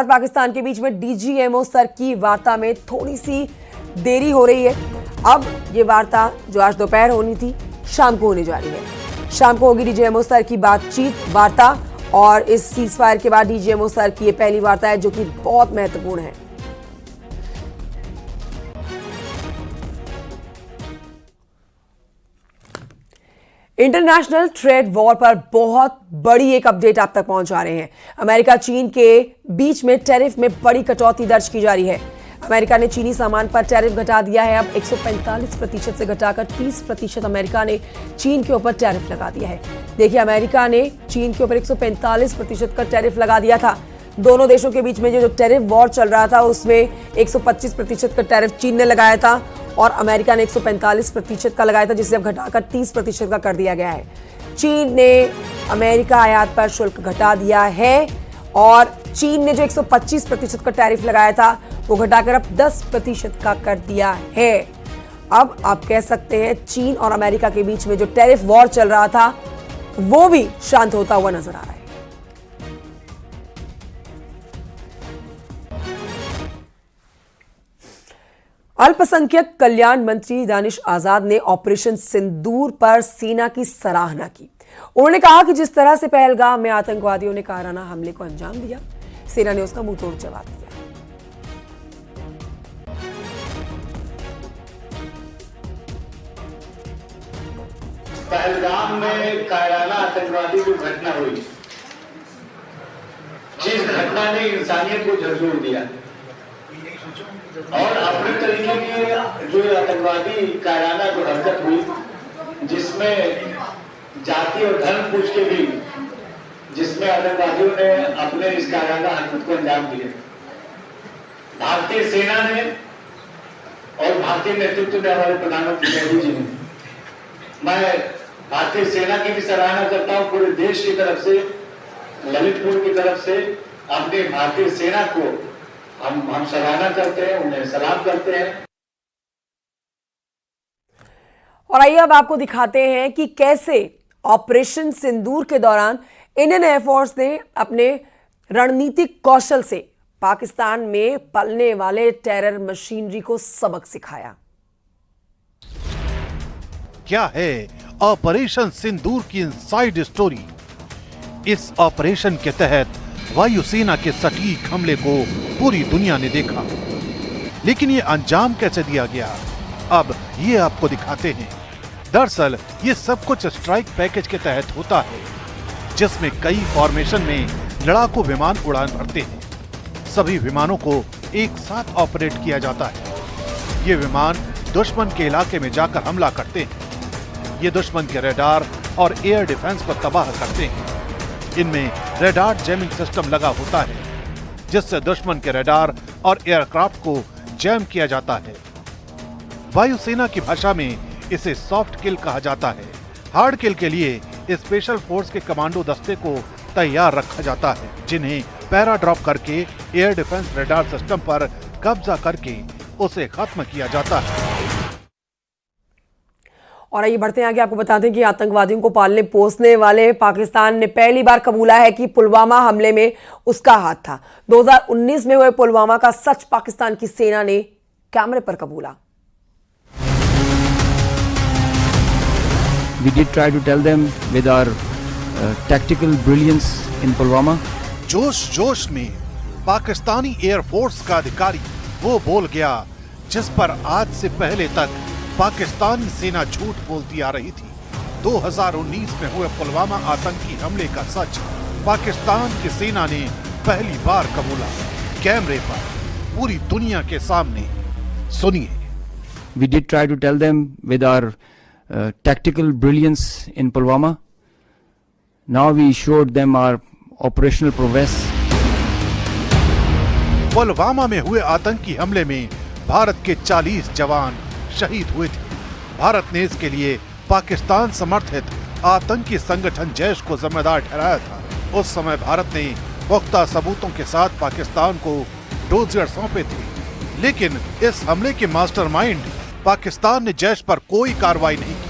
पाकिस्तान के बीच में डीजीएमओ स्तर की वार्ता में थोड़ी सी देरी हो रही है। अब ये वार्ता जो आज दोपहर होनी थी, शाम को होने जा रही है। शाम को होगी डीजीएमओ स्तर की वार्ता और इस सीजफायर के बाद डीजीएमओ स्तर की ये पहली वार्ता है जो कि बहुत महत्वपूर्ण है। इंटरनेशनल ट्रेड वॉर पर बहुत बड़ी एक अपडेट आप तक पहुंचा रहे हैं। अमेरिका चीन के बीच में टैरिफ में बड़ी कटौती दर्ज की जा रही है। अमेरिका ने चीनी सामान पर टैरिफ घटा दिया है। अब 145% से घटाकर 30% अमेरिका ने चीन के ऊपर टैरिफ लगा दिया है। देखिए, अमेरिका ने चीन के ऊपर 145% का टैरिफ लगा दिया था। दोनों देशों के बीच में जो टैरिफ वॉर चल रहा था उसमें 125% का टैरिफ चीन ने लगाया था और अमेरिका ने 145% का लगाया था, जिसे अब घटाकर 30% का कर दिया गया है। चीन ने अमेरिका आयात पर शुल्क घटा दिया है और चीन ने जो 125% का टैरिफ लगाया था वो घटाकर अब 10% का कर दिया है। अब आप कह सकते हैं चीन और अमेरिका के बीच में जो टैरिफ वॉर चल रहा था वो भी शांत होता हुआ नजर आ रहा है। अल्पसंख्यक कल्याण मंत्री दानिश आजाद ने ऑपरेशन सिंदूर पर सेना की सराहना की। उन्होंने कहा कि जिस तरह से पहलगाम में आतंकवादियों ने कायराना हमले को अंजाम दिया, सेना ने उसका मुंहतोड़ जवाब दिया। पहलगाम में कायराना आतंकवादी की घटना हुई, जिस घटना ने इंसानियत को झकझोर दिया और अपनी तरीके की जो आतंकवादी कायराना जो हरकत हुई, जिसमें जाति और धर्म पूछ के भी जिसमें आतंकवादियों ने अपने इस कायराना हरकत को अंजाम दिया, भारतीय सेना ने और भारतीय नेतृत्व ने, हमारे प्रधानमंत्री मोदी जी ने, मैं भारतीय सेना की भी सराहना करता हूं। पूरे देश की तरफ से, ललितपुर की तरफ से अपने भारतीय सेना को हम सराहना करते हैं, उन्हें सलाम करते हैं। और आइए अब आपको दिखाते हैं कि कैसे ऑपरेशन सिंदूर के दौरान इंडियन एयरफोर्स ने अपने रणनीतिक कौशल से पाकिस्तान में पलने वाले टेरर मशीनरी को सबक सिखाया। क्या है ऑपरेशन सिंदूर की इनसाइड स्टोरी? इस ऑपरेशन के तहत वायुसेना के सटीक हमले को पूरी दुनिया ने देखा, लेकिन ये अंजाम कैसे दिया गया, अब ये आपको दिखाते हैं। दरअसल ये सब कुछ स्ट्राइक पैकेज के तहत होता है, जिसमें कई फॉर्मेशन में लड़ाकू विमान उड़ान भरते हैं। सभी विमानों को एक साथ ऑपरेट किया जाता है। ये विमान दुश्मन के इलाके में जाकर हमला करते हैं। ये दुश्मन के रडार और एयर डिफेंस को तबाह करते हैं। इनमें रडार जैमिंग सिस्टम लगा होता है, जिससे दुश्मन के रडार और एयरक्राफ्ट को जैम किया जाता है। वायुसेना की भाषा में इसे सॉफ्ट किल कहा जाता है। हार्ड किल के लिए स्पेशल फोर्स के कमांडो दस्ते को तैयार रखा जाता है, जिन्हें पैरा ड्रॉप करके एयर डिफेंस रडार सिस्टम पर कब्जा करके उसे खत्म किया जाता है। और आइए बढ़ते हैं आगे, आपको बता दें कि आतंकवादियों को पालने पोसने वाले पाकिस्तान ने पहली बार कबूला है कि पुलवामा हमले में उसका हाथ था। 2019 में हुए पुलवामा का सच पाकिस्तान की सेना ने कैमरे पर कबूला। We did try to tell them with our tactical brilliance in Pulwama. जोश जोश में पाकिस्तानी एयरफोर्स का अधिकारी वो बोल गया जिस पर आज से पहले तक पाकिस्तानी सेना झूठ बोलती आ रही थी। 2019 में हुए पुलवामा आतंकी हमले का सच पाकिस्तान की सेना ने पहली बार कबूला, कैमरे पर, पूरी दुनिया के सामने। सुनिए। We did try to tell them with our tactical brilliance in Pulwama. Now we showed them our operational prowess. Pulwama में हुए आतंकी हमले में भारत के 40 जवान शहीद हुए थे। भारत ने इसके लिए पाकिस्तान समर्थित आतंकी संगठन जैश को जिम्मेदार ठहराया था। उस समय भारत ने पुख्ता सबूतों के साथ पाकिस्तान को डोजियर सौंपे थे, लेकिन इस हमले के मास्टरमाइंड पाकिस्तान ने जैश पर कोई कार्रवाई नहीं की।